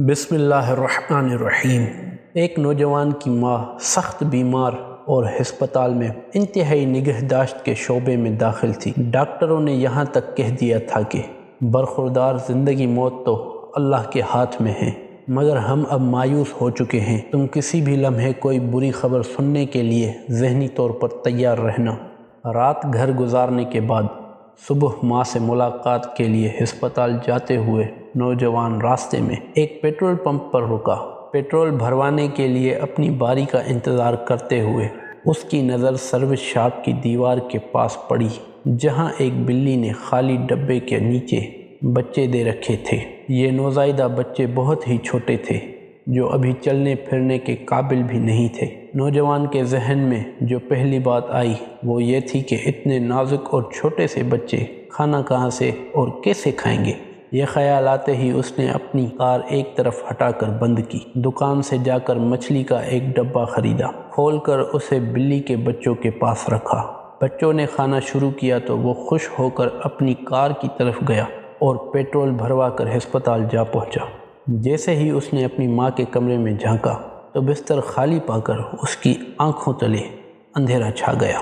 بسم اللہ الرحمن الرحیم۔ ایک نوجوان کی ماں سخت بیمار اور ہسپتال میں انتہائی نگہداشت کے شعبے میں داخل تھی۔ ڈاکٹروں نے یہاں تک کہہ دیا تھا کہ برخوردار زندگی موت تو اللہ کے ہاتھ میں ہے، مگر ہم اب مایوس ہو چکے ہیں۔ تم کسی بھی لمحے کوئی بری خبر سننے کے لیے ذہنی طور پر تیار رہنا۔ رات گھر گزارنے کے بعد صبح ماں سے ملاقات کے لیے ہسپتال جاتے ہوئے نوجوان راستے میں ایک پیٹرول پمپ پر رکا۔ پیٹرول بھروانے کے لیے اپنی باری کا انتظار کرتے ہوئے اس کی نظر سروس شاپ کی دیوار کے پاس پڑی، جہاں ایک بلی نے خالی ڈبے کے نیچے بچے دے رکھے تھے۔ یہ نوزائیدہ بچے بہت ہی چھوٹے تھے، جو ابھی چلنے پھرنے کے قابل بھی نہیں تھے۔ نوجوان کے ذہن میں جو پہلی بات آئی وہ یہ تھی کہ اتنے نازک اور چھوٹے سے بچے کھانا کہاں سے اور کیسے کھائیں گے۔ یہ خیال آتے ہی اس نے اپنی کار ایک طرف ہٹا کر بند کی، دکان سے جا کر مچھلی کا ایک ڈبہ خریدا، کھول کر اسے بلی کے بچوں کے پاس رکھا۔ بچوں نے کھانا شروع کیا تو وہ خوش ہو کر اپنی کار کی طرف گیا اور پیٹرول بھروا کر ہسپتال جا پہنچا۔ جیسے ہی اس نے اپنی ماں کے کمرے میں جھانکا تو بستر خالی پا کر اس کی آنکھوں تلے اندھیرا چھا گیا۔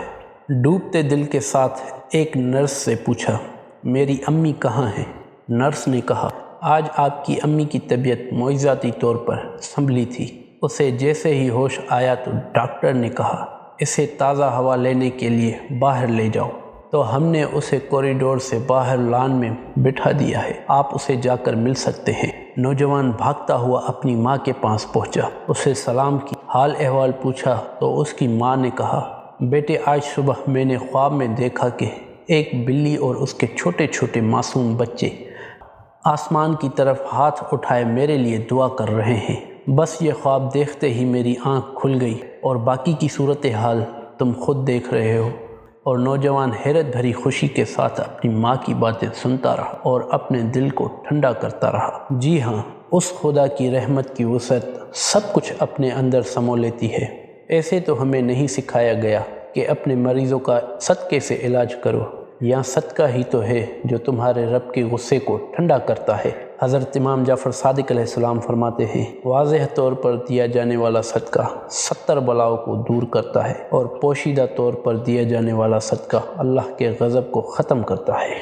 ڈوبتے دل کے ساتھ ایک نرس سے پوچھا، میری امی کہاں ہیں؟ نرس نے کہا، آج آپ کی امی کی طبیعت معجزاتی طور پر سنبھلی تھی۔ اسے جیسے ہی ہوش آیا تو ڈاکٹر نے کہا، اسے تازہ ہوا لینے کے لیے باہر لے جاؤ۔ تو ہم نے اسے کوریڈور سے باہر لان میں بٹھا دیا ہے، آپ اسے جا کر مل سکتے ہیں۔ نوجوان بھاگتا ہوا اپنی ماں کے پاس پہنچا، اسے سلام کی، حال احوال پوچھا تو اس کی ماں نے کہا، بیٹے آج صبح میں نے خواب میں دیکھا کہ ایک بلی اور اس کے چھوٹے چھوٹے معصوم بچے آسمان کی طرف ہاتھ اٹھائے میرے لیے دعا کر رہے ہیں۔ بس یہ خواب دیکھتے ہی میری آنکھ کھل گئی اور باقی کی صورتحال تم خود دیکھ رہے ہو۔ اور نوجوان حیرت بھری خوشی کے ساتھ اپنی ماں کی باتیں سنتا رہا اور اپنے دل کو ٹھنڈا کرتا رہا۔ جی ہاں، اس خدا کی رحمت کی وسعت سب کچھ اپنے اندر سمو لیتی ہے۔ ایسے تو ہمیں نہیں سکھایا گیا کہ اپنے مریضوں کا صدقے سے علاج کرو، یا صدقہ ہی تو ہے جو تمہارے رب کے غصے کو ٹھنڈا کرتا ہے۔ حضرت امام جعفر صادق علیہ السلام فرماتے ہیں، واضح طور پر دیا جانے والا صدقہ 70 بلاؤں کو دور کرتا ہے، اور پوشیدہ طور پر دیا جانے والا صدقہ اللہ کے غضب کو ختم کرتا ہے۔